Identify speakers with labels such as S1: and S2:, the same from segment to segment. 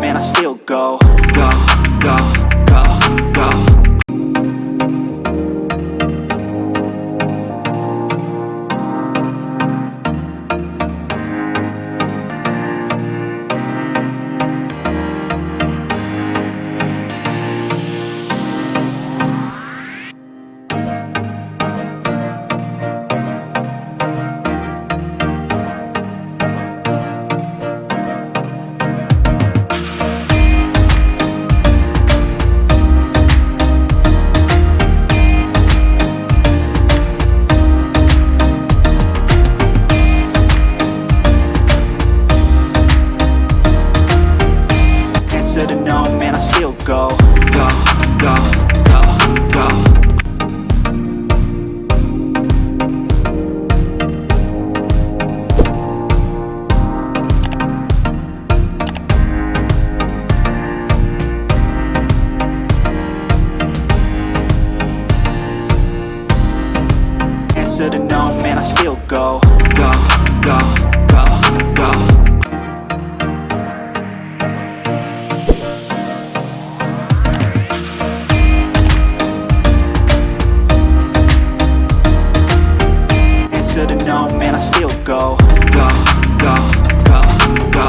S1: man, I still go. Go, go, go, go. To the no, man, I still go. Go, go, go, go. Answer to no, man, I still go. Go, go, go, go. To the no, man, I still go. Go, go, go, go.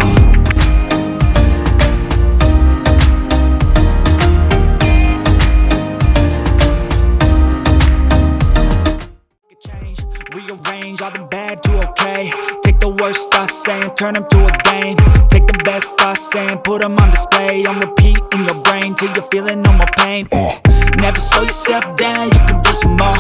S1: Change, rearrange all the bad to okay. Take the worst I say and turn them to a game. Take the best I say and put them on display. On repeat in your brain till you're feeling no more pain. Never slow yourself down, you can do some more.